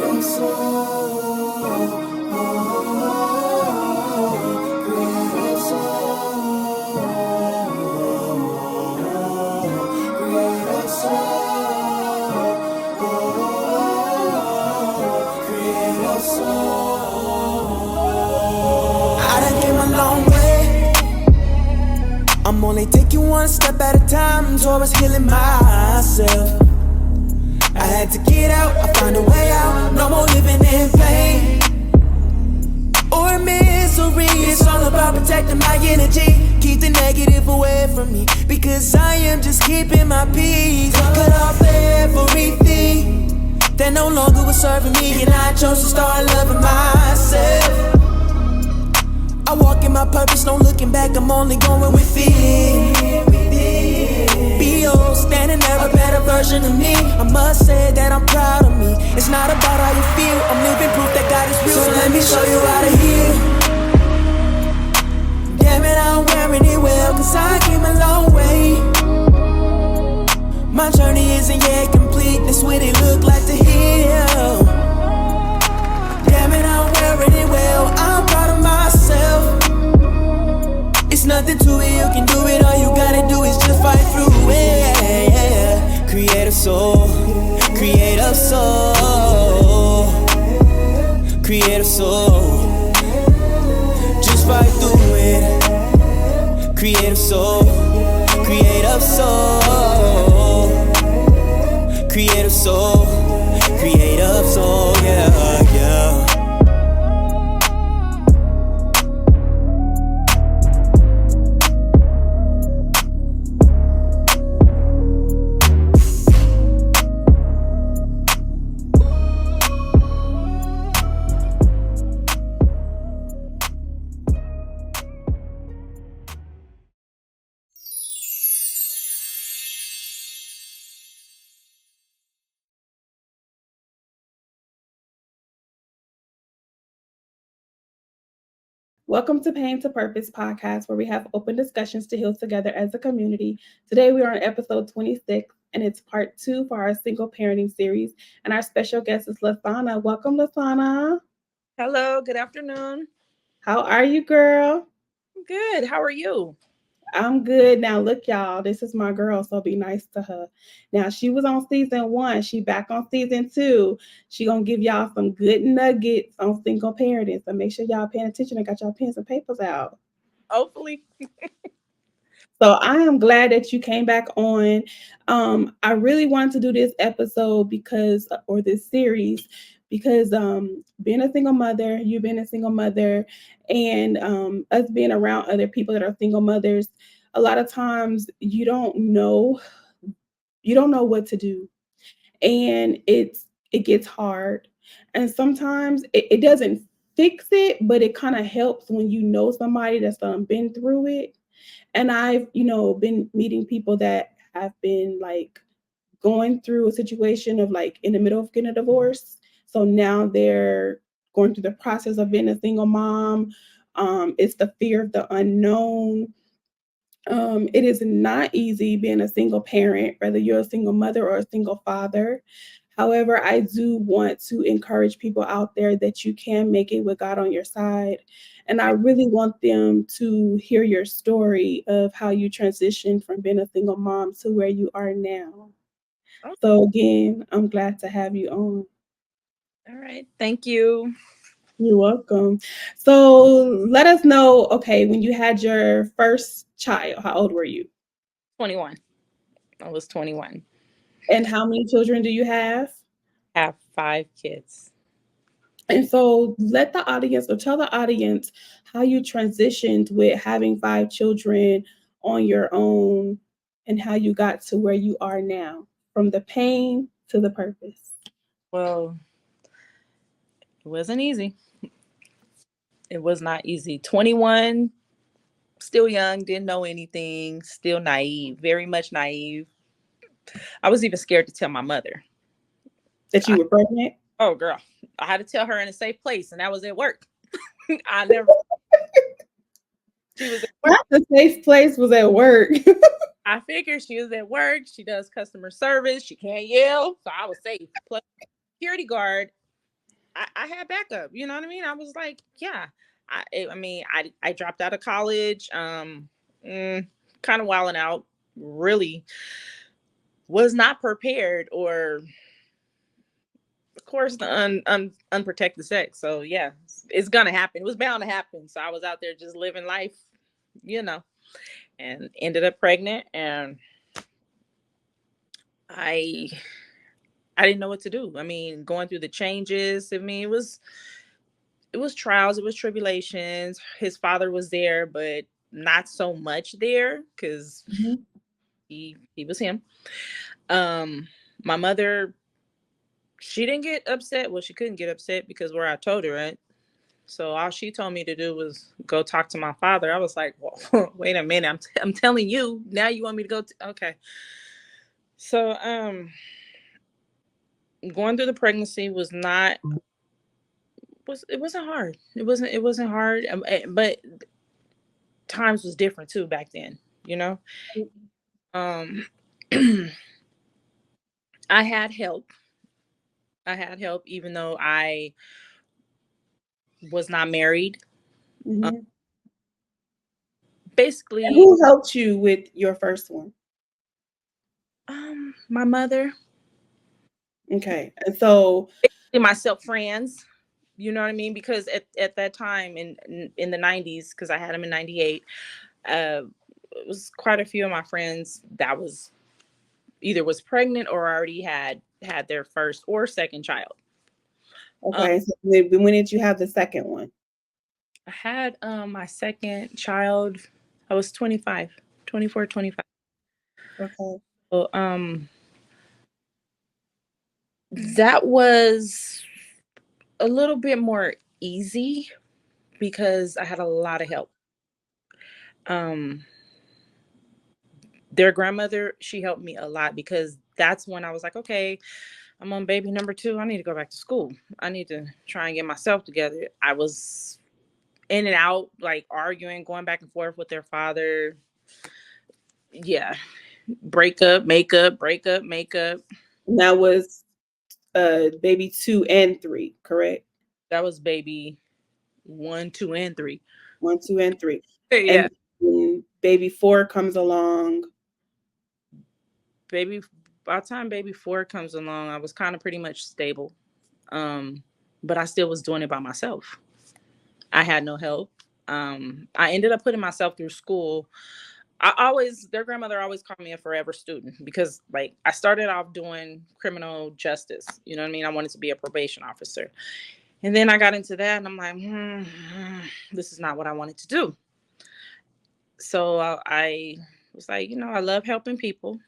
I'm only taking one step at a time towards healing myself. I had to get out, I found a way out. No more living in pain or misery. It's all about protecting my energy. Keep the negative away from me, because I am just keeping my peace. Cut off everything that no longer was serving me, and I chose to start loving myself. I walk in my purpose, no looking back, I'm only going with it. B.O. standing there, a better version of me. I must say that I'm proud of me. It's not about how you feel, I'm living proof that God is real. So let me show you how to heal. Damn it, I'm wearing it well, cause I came a long way. My journey isn't yet complete, that's what it look like to heal. Damn it, I'm wearing it well, I'm proud of myself. It's nothing to it, you can do it, all you gotta do is just fight through it. Create a soul, create a soul, create a soul. Just fight through it. Create a soul, create a soul, create a soul, create a soul, yeah, yeah. Welcome to Pain to Purpose podcast, where we have open discussions to heal together as a community. Today we are on episode 26, and it's part 2 for our single parenting series. And our special guest is LaSonna. Welcome, LaSonna. Hello, good afternoon. How are you, girl? Good. How are you? I'm good. Now, look, y'all, this is my girl, so be nice to her. Now, she was on season 1. She back on season 2. She gonna give y'all some good nuggets on single parenting. So make sure y'all paying attention and got y'all pens and papers out. Hopefully. So I am glad that you came back on. I really wanted to do this episode or this series, because being a single mother, you being a single mother, and us being around other people that are single mothers, a lot of times you don't know what to do, and it gets hard, and sometimes it doesn't fix it, but it kind of helps when you know somebody that's been through it. And I've been meeting people that have been like going through a situation of like in the middle of getting a divorce. So now they're going through the process of being a single mom. It's the fear of the unknown. It is not easy being a single parent, whether you're a single mother or a single father. However, I do want to encourage people out there that you can make it with God on your side. And I really want them to hear your story of how you transitioned from being a single mom to where you are now. So again, I'm glad to have you on. All right. Thank you. You're welcome. So let us know, okay, when you had your first child, how old were you? 21. I was 21. And how many children do you have? I have 5 kids. And so let the audience, or tell the audience, how you transitioned with having 5 children on your own and how you got to where you are now, from the pain to the purpose. Well, it wasn't easy. It was not easy. 21, still young, didn't know anything, still naive, very much naive. I was even scared to tell my mother that you were pregnant. Oh, girl, I had to tell her in a safe place, and that was at work. I never. She was at work. Not the safe place was at work. I figured she was at work. She does customer service. She can't yell, so I was safe. Plus, security guard I had backup. You know what I mean? I was like, yeah. I dropped out of college. Kind of wilding out. Really was not prepared, or of course the unprotected sex. So yeah, it's gonna happen. It was bound to happen. So I was out there just living life, you know, and ended up pregnant, and I I didn't know what to do. I mean, going through the changes. I mean, it was trials, it was tribulations. His father was there, but not so much there because Mhm. he was him. My mother, she didn't get upset. Well, she couldn't get upset because where I told her, right? So all she told me to do was go talk to my father. I was like, well, wait a minute. I'm telling you now. You want me to go? Okay. So going through the pregnancy was not was it wasn't hard. It wasn't hard. But times was different too back then. You know. Um, I had help. I had help, even though I was not married. Um, Mhm. And basically, who helped you with your first one? my mother, Okay. And so, myself, friends. You know what I mean? Because at that time in the 90s, because I had him in 98, uh, it was quite a few of my friends that was either was pregnant or already had their first or second child. Um, okay, so when did you have the second one? I had my second child. I was 25, 24, 25. Okay. So, that was a little bit more easy because I had a lot of help. Um, their grandmother, she helped me a lot because that's when I was like, okay, I'm on baby number two. I need to go back to school. I need to try and get myself together. I was in and out, like arguing, going back and forth with their father. Yeah, break up, make up. And that was baby 2 and 3, correct? That was baby one, two, and three. 1, 2, and 3. Yeah, And then baby 4 comes along. baby. By the time baby four comes along, I was kind of pretty much stable. Um, but I still was doing it by myself. I had no help. I ended up putting myself through school. Their grandmother always called me a forever student because, like, I started off doing criminal justice. You know what I mean? I wanted to be a probation officer. And then I got into that and I'm like, this is not what I wanted to do. So I was like, I love helping people.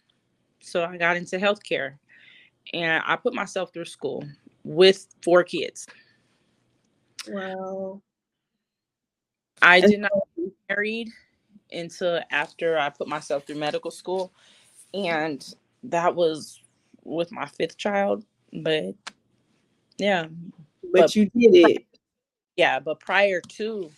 So I got into healthcare and I put myself through school with 4 kids. Wow. I And did not get married until after I put myself through medical school. And that was with my fifth child. But yeah, but but you did it. yeah, but prior to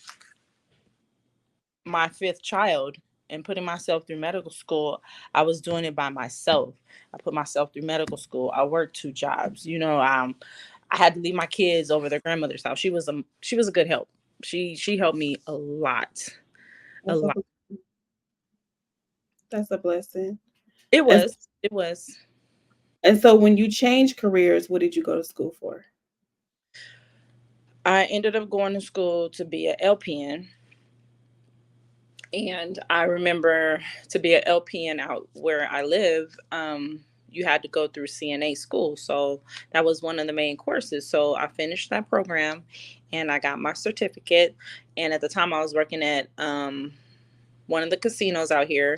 my fifth child and putting myself through medical school, I was doing it by myself. I put myself through medical school. I worked 2 jobs. I had to leave my kids over their grandmother's house. She was a good help. She helped me a lot. A That's a lot. that's a blessing. It And was. It was. and so when you changed careers, what did you go to school for? I ended up going to school to be a LPN. And I remember to be an LPN out where I live, you had to go through CNA school. So that was one of the main courses. So I finished that program and I got my certificate. And at the time, I was working at one of the casinos out here.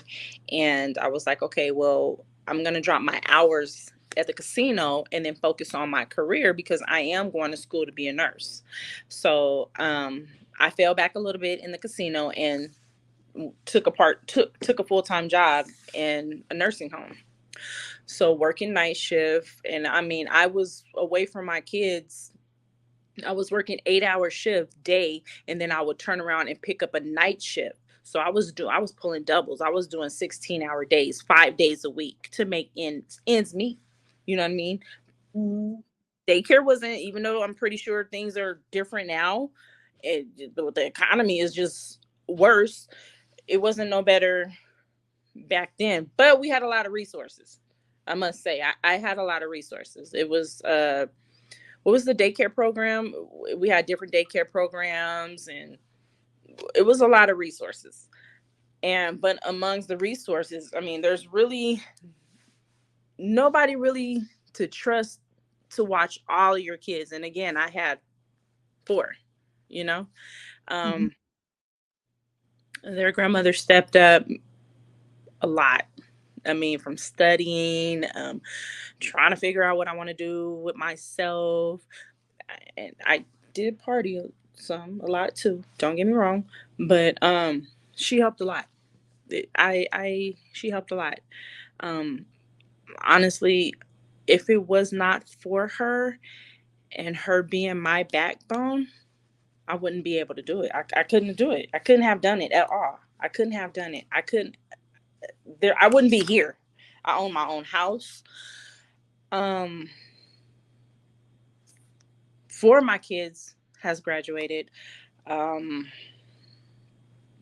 And I was like, okay, well, I'm going to drop my hours at the casino and then focus on my career because I am going to school to be a nurse. So I fell back a little bit in the casino and took a full-time job in a nursing home. So working night shift, and I mean, I was away from my kids. I was working 8-hour shift day, and then I would turn around and pick up a night shift. So I was pulling doubles. I was doing 16-hour days, 5 days a week to make ends meet. You know what I mean? Mhm. daycare wasn't, even though I'm pretty sure things are different now, the economy is just worse. It wasn't no better back then, but we had a lot of resources. I must say, I had a lot of resources. It was what was the daycare program? We had different daycare programs, and it was a lot of resources. And but amongst the resources, I mean, there's really nobody really to trust to watch all of your kids. And again, I had four, you know. Mhm. Um, their grandmother stepped up a lot. I mean, from studying, trying to figure out what I want to do with myself. And I did party a lot too. Don't get me wrong, but she helped a lot. She helped a lot. Um, honestly, if it was not for her and her being my backbone, I wouldn't be able to do it. I couldn't do it. I couldn't have done it at all. I couldn't have done it. I couldn't there I wouldn't be here. I own my own house. Um Four of my kids has graduated. Um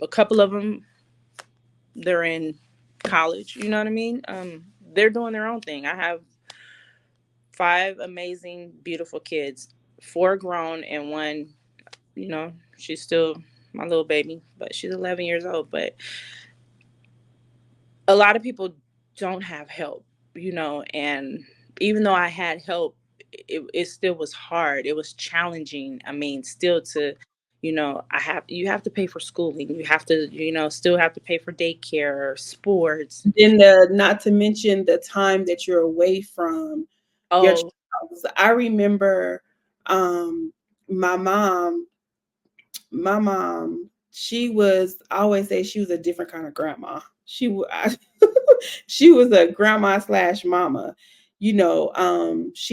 a couple of them, they're in college, you know what I mean? They're doing their own thing. I have five amazing beautiful kids. Four grown and one, she's still my little baby, but she's 11 years old. But a lot of people don't have help, and even though I had help, it still was hard. It was challenging. I mean, still to, you have to pay for schooling. You have to, still have to pay for daycare, sports. Then not to mention the time that you're away from your Oh, child. So I remember um, my mom my mom, she was, I always say she was a different kind of grandma. She was a grandma slash mama. She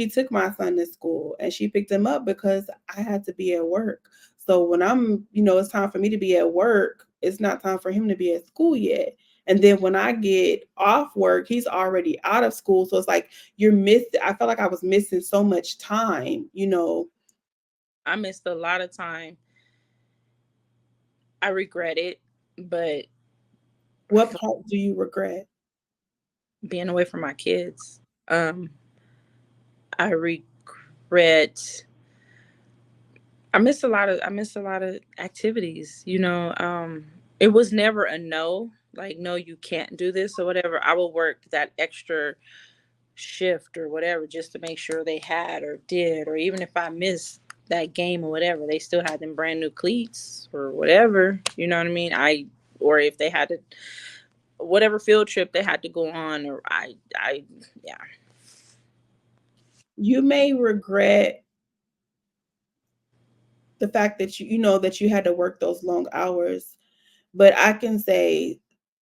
took my son to school and she picked him up because I had to be at work. So when it's time for me to be at work, it's not time for him to be at school yet. And then when I get off work, he's already out of school. So it's like I felt like I was missing so much time. I missed a lot of time. I regret it, but What part do you regret? being away from my kids, I regret. I missed a lot of activities. It was never a no, like no, you can't do this or whatever. I will work that extra shift or whatever just to make sure they had or did, or even if I missed that game or whatever, they still had them brand new cleats or whatever. You know what I mean? Or if they had to, whatever field trip they had to go on, or yeah. You may regret the fact that that you had to work those long hours, but I can say,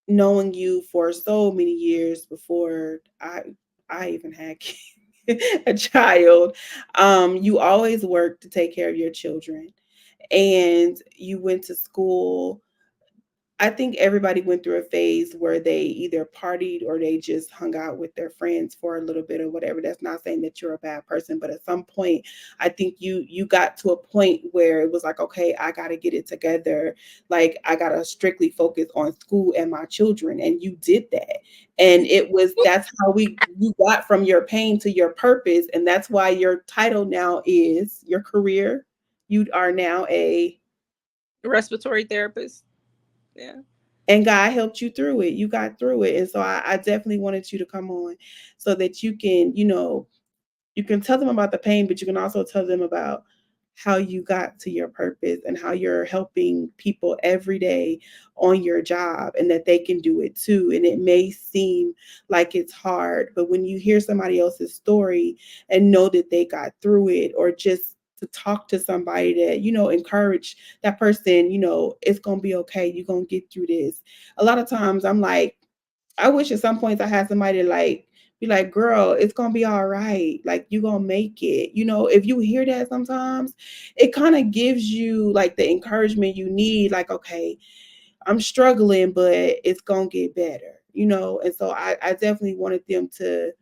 knowing you for so many years before I even had a child, you always worked to take care of your children, and you went to school. I think everybody went through a phase where they either partied or they just hung out with their friends for a little bit or whatever. That's not saying that you're a bad person, but at some point, I think you got to a point where it was like, okay, I got to get it together. Like I got to strictly focus on school and my children, and you did that. And that's how you got from your pain to your purpose, and that's why your title now is your career. You are now a Respiratory therapist. Yeah. and God helped you through it. You got through it. And so I definitely wanted you to come on so that you can tell them about the pain, but you can also tell them about how you got to your purpose and how you're helping people every day on your job and that they can do it too. And it may seem like it's hard, but when you hear somebody else's story and know that they got through it, or just to talk to somebody that, encourage that person, it's going to be okay. You're going to get through this. A lot of times I'm like, I wish at some points I had somebody like, be like, girl, it's gonna be all right. Like you gonna make it. If you hear that sometimes, it kind of gives you like the encouragement you need, like, okay, I'm struggling, but it's gonna get better. And so I definitely wanted them to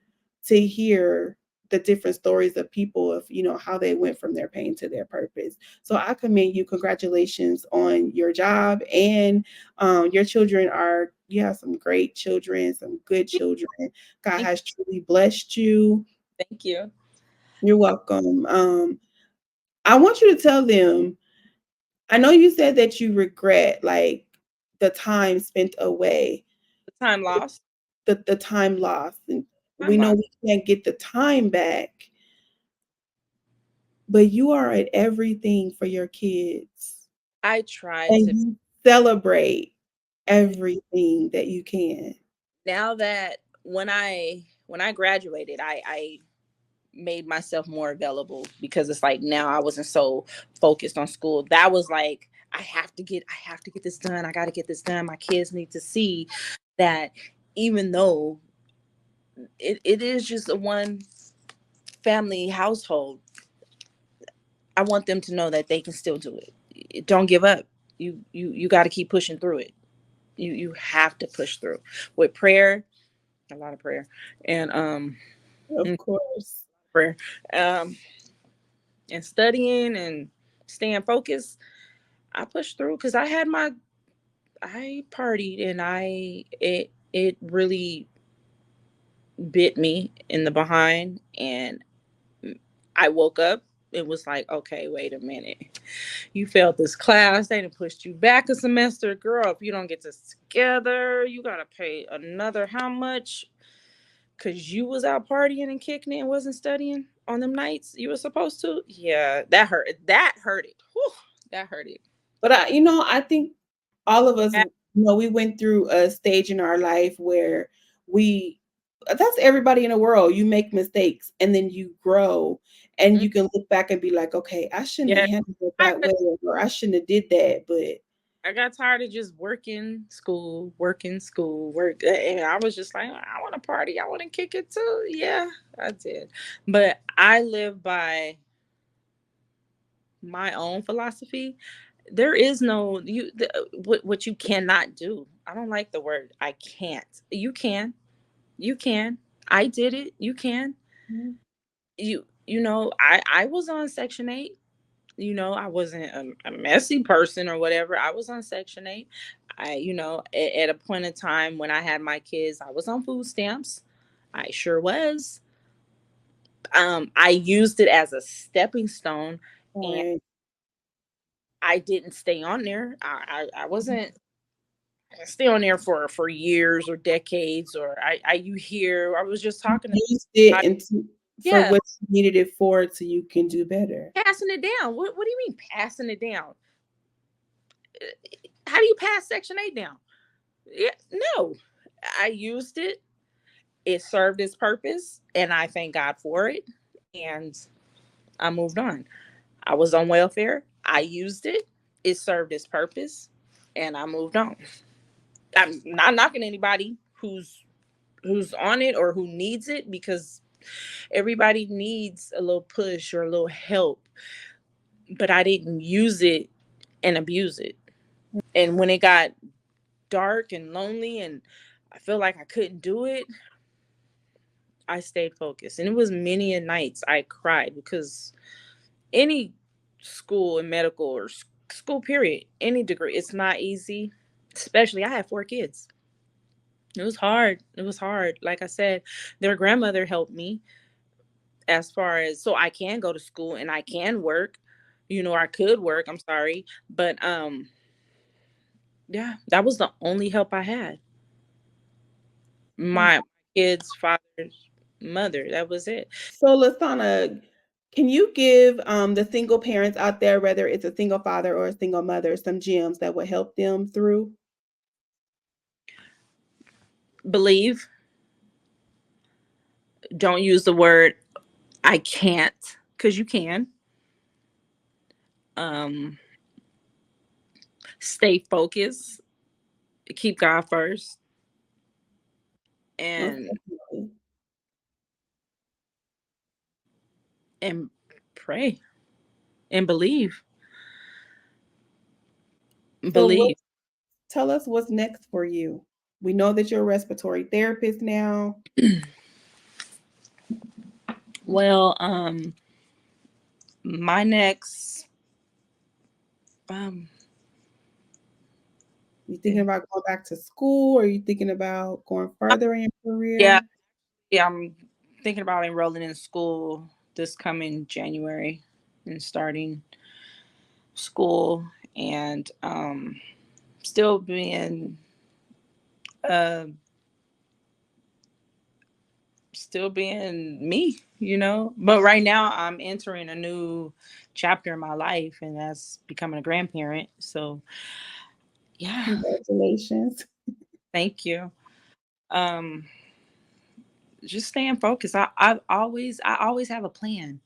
hear the different stories of people of how they went from their pain to their purpose. So I commend you. Congratulations on your job, and your children are you have some great children, some good children. God has truly blessed you. Thank you. You're welcome. I want you to tell them, I know you said that you regret like the time spent away, The time lost. the time lost, and Time we know lost. we can't get the time back, but you are at everything for your kids, I tried and to. you celebrate everything that you can. Now that when I graduated, I made myself more available because it's like now I wasn't so focused on school. That was like I have to get this done. I got to get this done. My kids need to see that even though it is just a one family household, I want them to know that they can still do it. Don't give up. You got to keep pushing through it. You have to push through with prayer, a lot of prayer, and Of course. prayer, um, and studying and staying focused. I pushed through because I partied and it really bit me in the behind, and I woke up. It was like, okay, wait a minute. You failed this class. They done pushed you back a semester. Girl, if you don't get this together, you got to pay another how much? Because you was out partying and kicking it and wasn't studying on them nights you were supposed to. Yeah, that hurt. That hurt it. Whew, that hurt it. But I think all of us, we went through a stage in our life where we, that's everybody in the world. You make mistakes and then you grow, and you can look back and be like, okay, I shouldn't have Yeah. handled it I, that way, or I shouldn't have did that. But I got tired of just working school, work. And I was just like, I want to party. I want to kick it too. Yeah, I did. But I live by my own philosophy. There is no what you cannot do. I don't like the word I can't. You can. You can. I did it. You can. I was on Section 8. I wasn't a messy person or whatever. I was on Section 8. At a point in time when I had my kids, I was on food stamps. I sure was. I used it as a stepping stone, and right. I didn't stay on there. I wasn't stay on there for years or decades. Or you hear, I was just talking to Used it somebody. for Yeah, what you needed it for, so you can do better. passing it down. What do you mean passing it down? How do you pass Section 8 down? Yeah, no, I used it. It served its purpose, and I thank God for it. And I moved on. I was on welfare. I used it. It served its purpose, and I moved on. I'm not knocking anybody who's on it or who needs it, because everybody needs a little push or a little help. But I didn't use it and abuse it. And when it got dark and lonely and I feel like I couldn't do it, I stayed focused. And it was many a nights I cried, because any school and medical or school period, any degree, it's not easy. Especially I have 4 kids. It was hard. It was hard. Like I said, their grandmother helped me as far as so I can go to school and I can work. I could work, I'm sorry. But yeah, that was the only help I had. My kids' father's mother. That was it. So, LaSonna, can you give the single parents out there, whether it's a single father or a single mother, some gems that would help them through? Believe. Don't use the word I can't, because you can. Um, Stay focused. Keep God first, Most and definitely. and pray and believe. So, Believe. tell us what's next for you. We know that you're a respiratory therapist now. Well, my next um You thinking about going back to school, or you thinking about going further in your yeah, career? yeah, I'm thinking about enrolling in school this coming January and starting school, and still being uh still being me, but right now I'm entering a new chapter in my life, and that's becoming a grandparent. So yeah, Congratulations. thank you. um just staying focused. I always have a plan.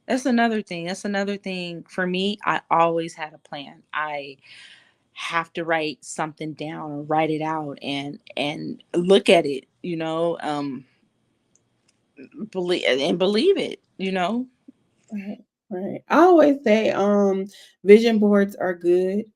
That's another thing for me. I always had a plan. I have to write something down or write it out and look at it, believe it. Right, right. I always say, vision boards are good.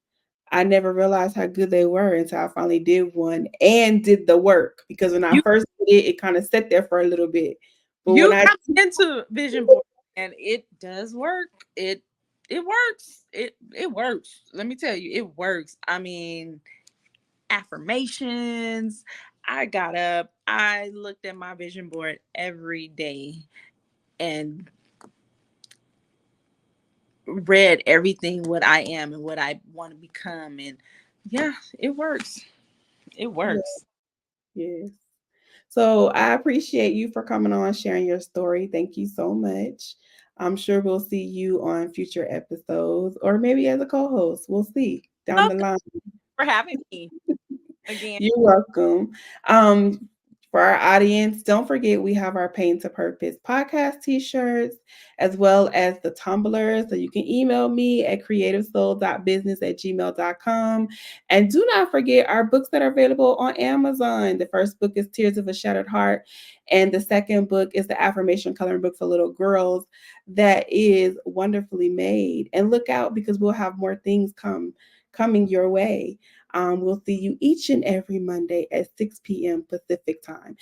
I never realized how good they were until I finally did one and did the work. Because when I You first did it, it kind of sat there for a little bit. But when you I got into vision board, and it does work. It works. It works. Let me tell you, it works. I mean, affirmations. I got up, I looked at my vision board every day and read everything what I am and what I want to become. And yeah, it works. It yeah, works. yes. So I appreciate you for coming on, sharing your story. Thank you so much. I'm sure we'll see you on future episodes, or maybe as a co-host. We'll see down Oh, the thanks line. for having me again. You're welcome. For our audience, don't forget we have our Pain to Purpose podcast t-shirts, as well as the tumblers. So you can email me at creativesoul.business@gmail.com. And do not forget our books that are available on Amazon. The first book is Tears of a Shattered Heart, and the second book is the affirmation coloring book for little girls that is wonderfully made. And look out, because we'll have more things coming your way. We'll see you each and every Monday at 6 p.m. Pacific time.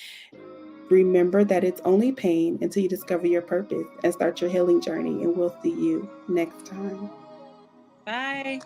Remember that it's only pain until you discover your purpose and start your healing journey. And we'll see you next time. Bye.